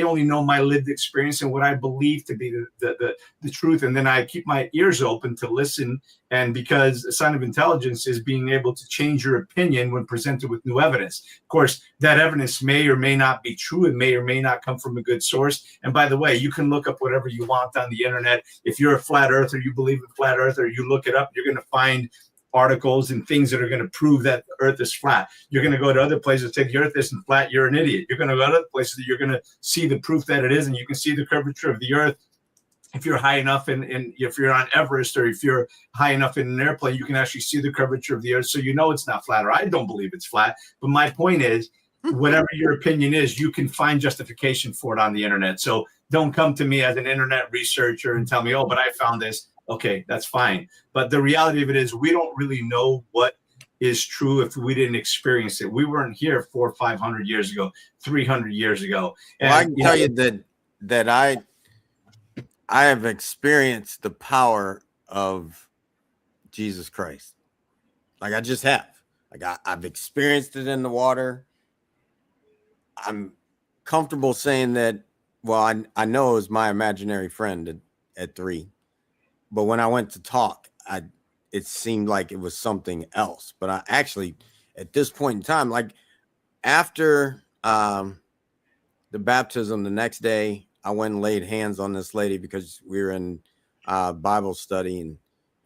only know my lived experience and what I believe to be the truth. And then I keep my ears open to listen. And because a sign of intelligence is being able to change your opinion when presented with new evidence. Of course, that evidence may or may not be true. It may or may not come from a good source. And by the way, you can look up whatever you want on the internet. If you're a flat earther, you believe in flat earth, or you look it up, you're going to find articles and things that are going to prove that the earth is flat. You're going to go to other places and say the earth isn't flat, you're an idiot. You're going to go to other places that you're going to see the proof that it is, and you can see the curvature of the earth if you're high enough if you're on Everest, or if you're high enough in an airplane, you can actually see the curvature of the earth. So you know it's not flat, or I don't believe it's flat. But my point is, whatever your opinion is, you can find justification for it on the internet. So don't come to me as an internet researcher and tell me, oh, but I found this. Okay, that's fine. But the reality of it is, we don't really know what is true if we didn't experience it. We weren't here 400 or 500 years ago, 300 years ago. And Well, I can tell you that I have experienced the power of Jesus Christ. Like I just have. Like I've experienced it in the water. I'm comfortable saying that. Well, I know it was my imaginary friend at 3, but when I went to talk, it seemed like it was something else. But I actually, at this point in time, like after the baptism, the next day, I went and laid hands on this lady because we were in Bible study,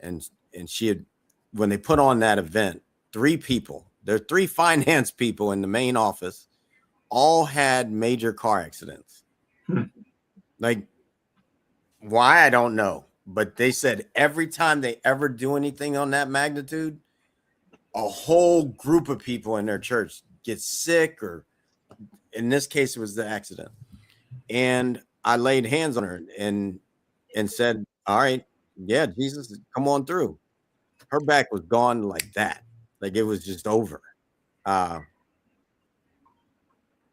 and she had, when they put on that event, 3 people, there are 3 finance people in the main office, all had major car accidents. Like, why, I don't know. But they said every time they ever do anything on that magnitude, a whole group of people in their church get sick, or in this case, it was the accident. And I laid hands on her and said, all right, yeah, Jesus, come on through. Her back was gone like that. Like it was just over.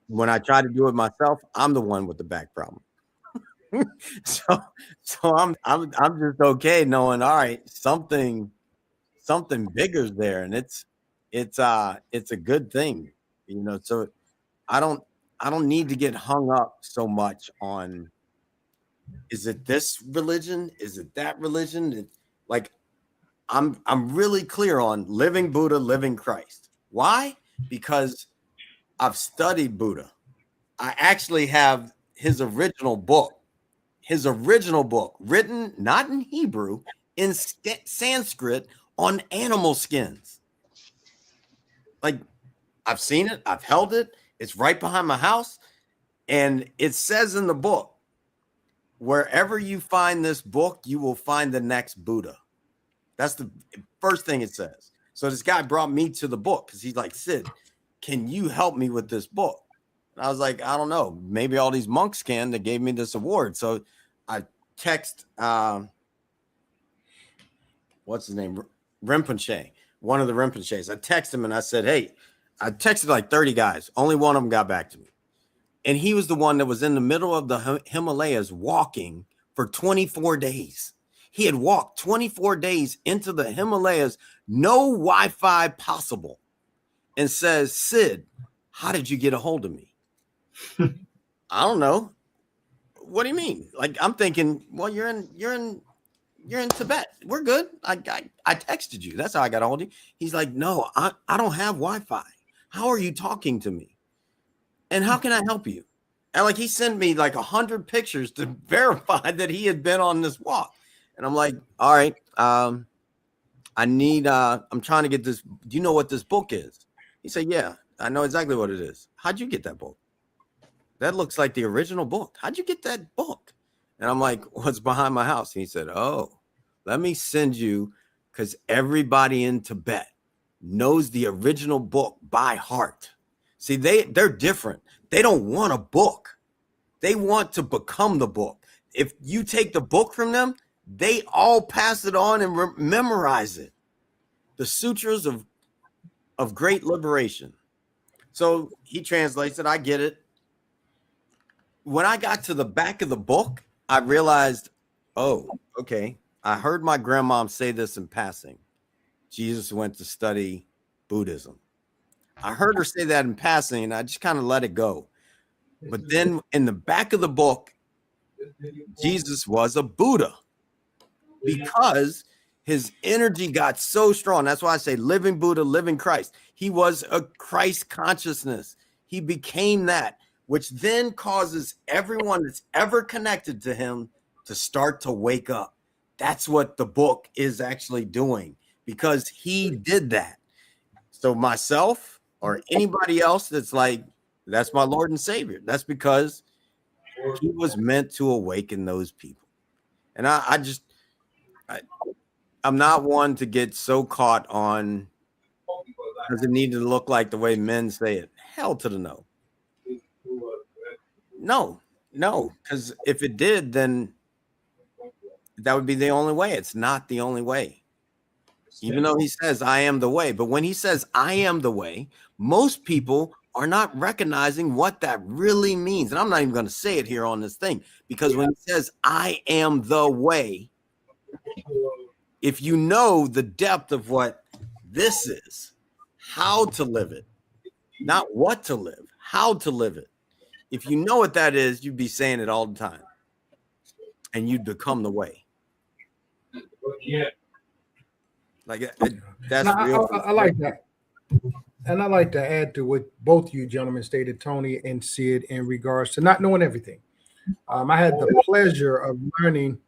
When I try to do it myself, I'm the one with the back problem. so I'm just okay knowing, all right, something bigger's there, and it's a good thing, you know. So I don't need to get hung up so much on, is it this religion, is it that religion? Like I'm really clear on living Buddha, living Christ. Why? Because I've studied Buddha. I actually have his original book written not in Hebrew, in Sanskrit, on animal skins. Like I've seen it, I've held it, it's right behind my house. And it says in the book, wherever you find this book, you will find the next Buddha. That's the first thing it says. So this guy brought me to the book because he's like, Sid, can you help me with this book? And I was like, I don't know. Maybe all these monks can. They gave me this award. So I text, what's his name? Rinpoche, one of the Rinpoches. I texted him and I said, hey, I texted like 30 guys. Only one of them got back to me. And he was the one that was in the middle of the Himalayas walking for 24 days. He had walked 24 days into the Himalayas, no Wi-Fi possible, and says, Sid, how did you get a hold of me? I don't know. What do you mean? Like, I'm thinking, well, you're in Tibet. We're good. I texted you. That's how I got a hold of you. He's like, no, I don't have Wi-Fi. How are you talking to me? And how can I help you? And like, he sent me like 100 pictures to verify that he had been on this walk. And I'm like, all right, I'm trying to get this. Do you know what this book is? He said, yeah, I know exactly what it is. How'd you get that book? That looks like the original book. How'd you get that book? And I'm like, what's behind my house? And he said, oh, let me send you, because everybody in Tibet knows the original book by heart. See, they're different. They don't want a book. They want to become the book. If you take the book from them, they all pass it on and memorize it. The Sutras of Great Liberation. So he translates it. I get it. When I got to the back of the book, I realized, oh, okay. I heard my grandmom say this in passing. Jesus went to study Buddhism. I heard her say that in passing, and I just kind of let it go. But then in the back of the book, Jesus was a Buddha because his energy got so strong. That's why I say living Buddha, living Christ. He was a Christ consciousness. He became that, which then causes everyone that's ever connected to him to start to wake up. That's what the book is actually doing, because he did that. So myself or anybody else that's like, that's my Lord and Savior, that's because he was meant to awaken those people. And I'm not one to get so caught on, does it need to look like the way men say it? Hell to the no. No, because if it did, then that would be the only way. It's not the only way. Even though he says, I am the way. But when he says, I am the way, most people are not recognizing what that really means. And I'm not even going to say it here on this thing, because when he says, I am the way, if you know the depth of what this is, how to live it, not what to live, how to live it. If you know what that is, you'd be saying it all the time, and you'd become the way. Like that's real. I like that. And I like to add to what both you gentlemen stated, Tony and Sid, in regards to not knowing everything. I had the pleasure of learning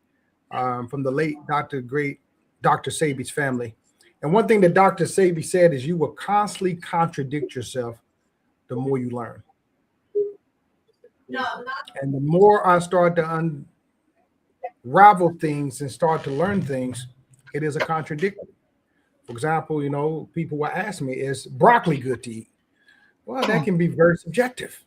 from the late great Dr. Sebi's family. And one thing that Dr. Sebi said is you will constantly contradict yourself the more you learn. And the more I start to unravel things and start to learn things, it is a contradiction. For example, people will ask me, is broccoli good to eat? Well, that can be very subjective.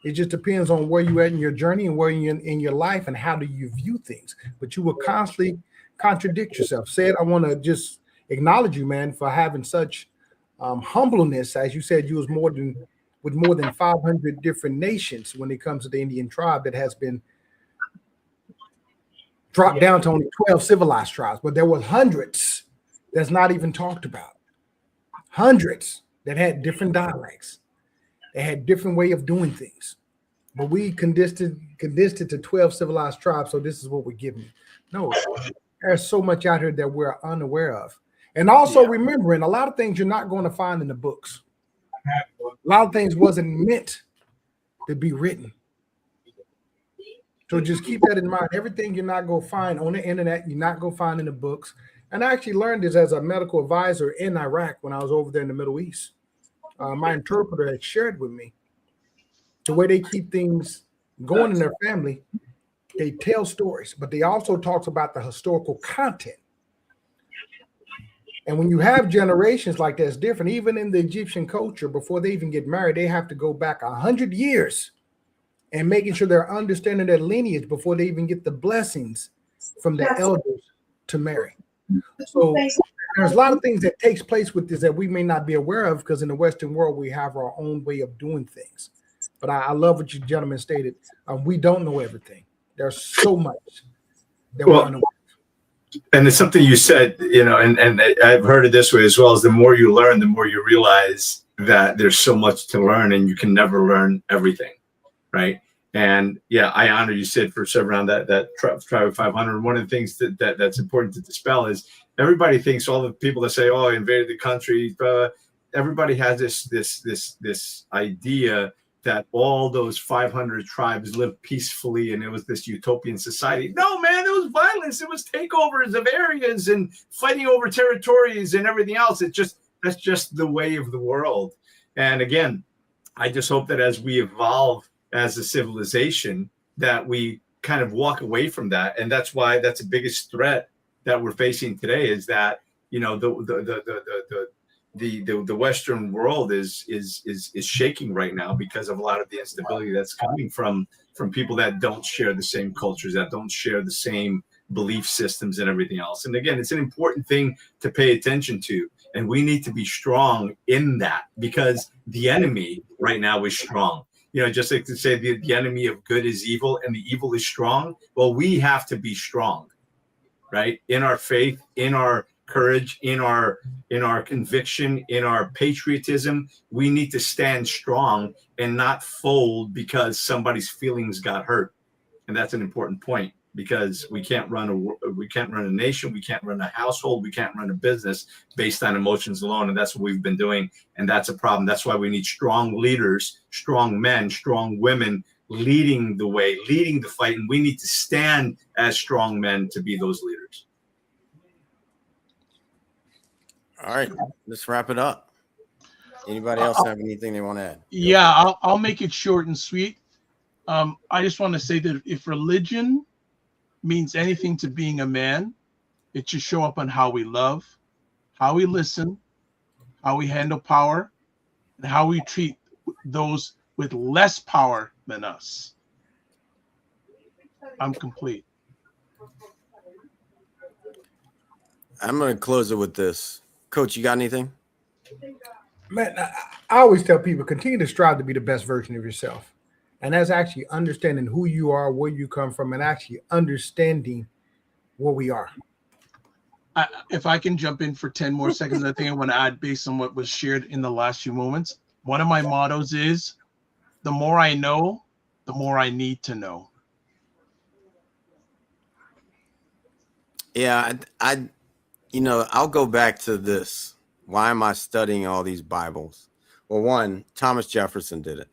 It just depends on where you're at in your journey and where you're in your life and how do you view things. But you will constantly contradict yourself. Sid, I want to just acknowledge you, man, for having such humbleness. As you said, you was with more than 500 different nations when it comes to the Indian tribe that has been dropped down to only 12 civilized tribes. But there were hundreds that's not even talked about. Hundreds that had different dialects. They had different way of doing things. But we condensed it to 12 civilized tribes, so this is what we're giving. No, there's so much out here that we're unaware of. And also remembering a lot of things you're not going to find in the books. A lot of things wasn't meant to be written. So just keep that in mind. Everything you're not going to find on the internet, you're not going to find in the books. And I actually learned this as a medical advisor in Iraq when I was over there in the Middle East. My interpreter had shared with me the way they keep things going in their family. They tell stories, but they also talk about the historical content. And when you have generations like that, it's different. Even in the Egyptian culture, before they even get married, they have to go back 100 years and making sure they're understanding their lineage before they even get the blessings from the elders to marry. So there's a lot of things that takes place with this that we may not be aware of, because in the Western world, we have our own way of doing things. But I love what you gentlemen stated. We don't know everything. There's so much that we're unaware of. And it's something you said, and I've heard it this way as well, is the more you learn, the more you realize that there's so much to learn and you can never learn everything, right? And yeah, I honor you, Sid, for serving around that Tribe of 500. One of the things that's important to dispel is everybody thinks, all the people that say, oh, I invaded the country, everybody has this idea that all those 500 tribes lived peacefully and it was this utopian society. No, man, it was violence. It was takeovers of areas and fighting over territories and everything else. That's just the way of the world. And again, I just hope that as we evolve as a civilization, that we kind of walk away from that. And that's why that's the biggest threat that we're facing today, is that, the Western world is shaking right now because of a lot of the instability that's coming from people that don't share the same cultures, that don't share the same belief systems and everything else. And again, it's an important thing to pay attention to. And we need to be strong in that, because the enemy right now is strong. Just like to say the enemy of good is evil and the evil is strong. Well, we have to be strong, right? In our faith, in our courage, in our conviction, in our patriotism. We need to stand strong and not fold because somebody's feelings got hurt. And that's an important point, because we can't run a nation, we can't run a household, we can't run a business based on emotions alone. And that's what we've been doing. And that's a problem. That's why we need strong leaders, strong men, strong women leading the way, leading the fight. And we need to stand as strong men to be those leaders. All right, let's wrap it up. Anybody else have anything they want to add? Yeah, I'll make it short and sweet. I just want to say that if religion means anything to being a man, it should show up on how we love, how we listen, how we handle power, and how we treat those with less power than us. I'm complete. I'm going to close it with this. Coach, you got anything? Man, I always tell people, continue to strive to be the best version of yourself. And that's actually understanding who you are, where you come from, and actually understanding where we are. If I can jump in for 10 more seconds, I think I want to add based on what was shared in the last few moments. One of my mottos is, the more I know, the more I need to know. Yeah, I'll go back to this. Why am I studying all these Bibles? Well, one, Thomas Jefferson did it.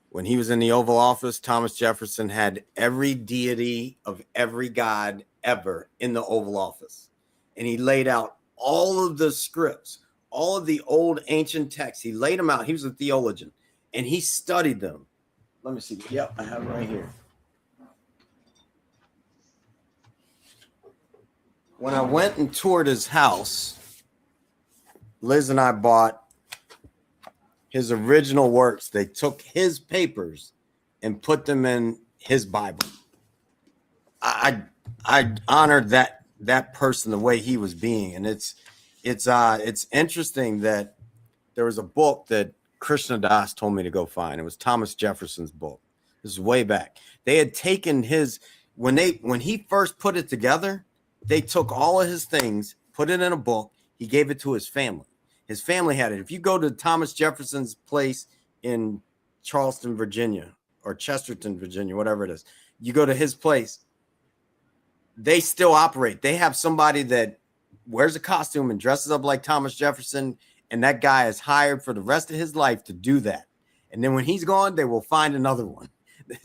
When he was in the Oval Office, Thomas Jefferson had every deity of every god ever in the Oval Office. And he laid out all of the scripts, all of the old ancient texts. He laid them out. He was a theologian, and he studied them. Let me see. Yep, I have it right here. When I went and toured his house, Liz and I bought his original works. They took his papers and put them in his Bible. I honored that person the way he was being, and it's interesting that there was a book that Krishna Das told me to go find. It was Thomas Jefferson's book. This is way back. They had taken his when he first put it together. They took all of his things, put it in a book. He gave it to his family. His family had it. If you go to Thomas Jefferson's place in Charleston, Virginia, or Chesterton, Virginia, whatever it is, you go to his place, they still operate. They have somebody that wears a costume and dresses up like Thomas Jefferson, and that guy is hired for the rest of his life to do that. And then when he's gone, they will find another one.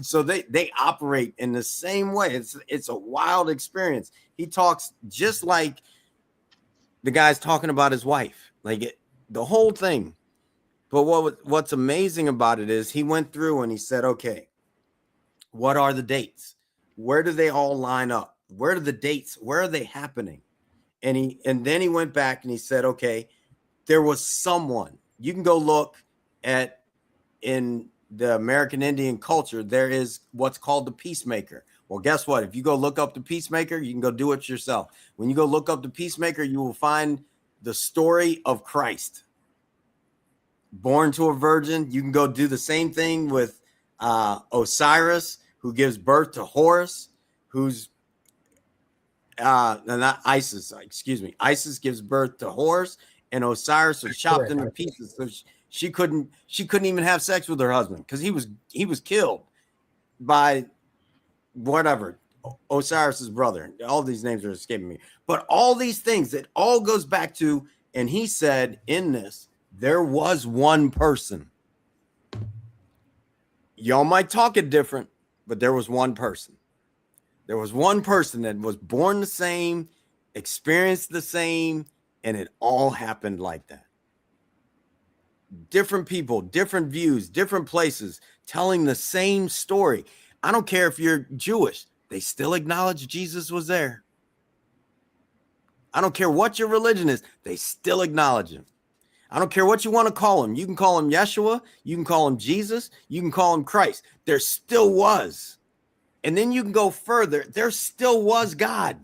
So they operate in the same way. It's a wild experience. He talks just like the guy's talking about his wife, the whole thing. But what's amazing about it is he went through and he said, okay, what are the dates? Where do they all line up? Where are the dates? Where are they happening? And then he went back and he said, okay, there was someone. You can go look at in the American Indian culture, there is what's called the peacemaker. Well, guess what? If you go look up the peacemaker, you can go do it yourself. When you go look up the peacemaker, you will find the story of Christ. Born to a virgin. You can go do the same thing with Osiris, who gives birth to Horus, who's not Isis, excuse me. Isis gives birth to Horus, and Osiris was chopped into pieces. So she couldn't even have sex with her husband because he was killed by whatever, Osiris's brother. All these names are escaping me. But all these things, it all goes back to, and he said in this, there was one person. Y'all might talk it different, but there was one person. There was one person that was born the same, experienced the same, and it all happened like that. Different people, different views, different places, telling the same story. I don't care if you're Jewish. They still acknowledge Jesus was there. I don't care what your religion is. They still acknowledge him. I don't care what you want to call him. You can call him Yeshua. You can call him Jesus. You can call him Christ. There still was. And then you can go further. There still was God.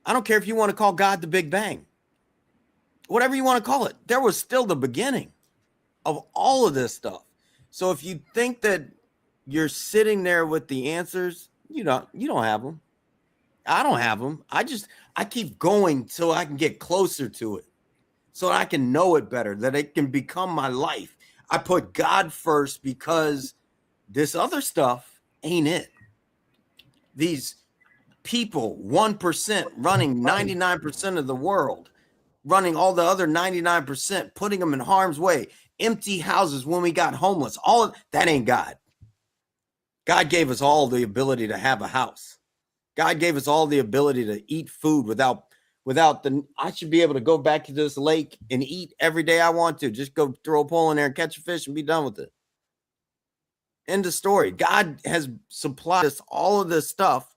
I don't care if you want to call God the Big Bang. Whatever you want to call it. There was still the beginning of all of this stuff. So if you think that you're sitting there with the answers, you don't have them. I don't have them. I keep going till I can get closer to it, so I can know it better, that it can become my life. I put God first because this other stuff ain't it. These people, 1% running 99% of the world, running all the other 99%, putting them in harm's way, empty houses when we got homeless, all of that ain't God. God gave us all the ability to have a house. God gave us all the ability to eat food without I should be able to go back to this lake and eat every day I want to. Just go throw a pole in there and catch a fish and be done with it. End of story. God has supplied us all of this stuff.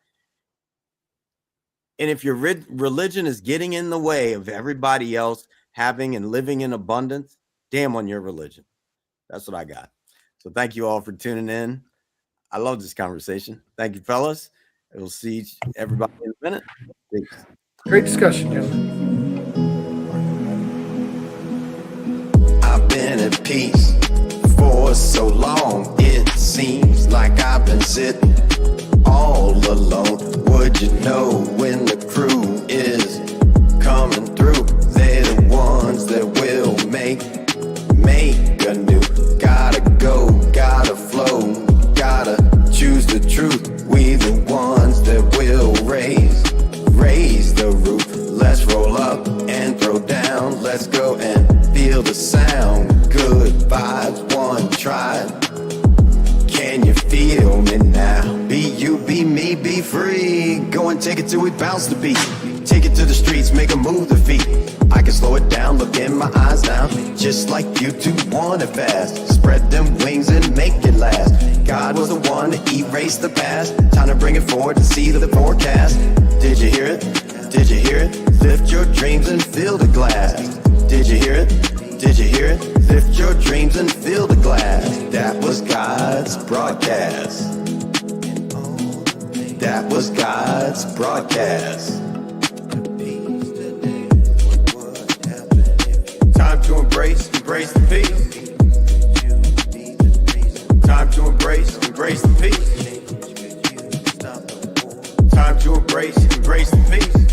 And if your religion is getting in the way of everybody else having and living in abundance, damn on your religion. That's what I got. So thank you all for tuning in. I love this conversation. Thank you, fellas. We'll see everybody in a minute. Peace. Great discussion, gentlemen. I've been at peace for so long. It seems like I've been sitting all alone. Would you know when the crew is coming through? They're the ones that will make anew. Gotta go, gotta flow, gotta choose the truth. We the ones that will raise the roof. Let's roll up and throw down. Let's go and feel the sound. Good vibes, one try. Can you feel me now? Be you, be me, be free. Go and take it till we bounce the beat. Take it to the streets, make a move the feet. I can slow it down, look in my eyes now. Just like you two want it fast. Spread them wings and make it last. God was the one to erase the past. Time to bring it forward to see the forecast. Did you hear it? Did you hear it? Lift your dreams and fill the glass. Did you hear it? Did you hear it? Lift your dreams and fill the glass. That was God's broadcast. That was God's broadcast. Time to embrace the peace. Time to embrace the peace. Time to embrace the peace.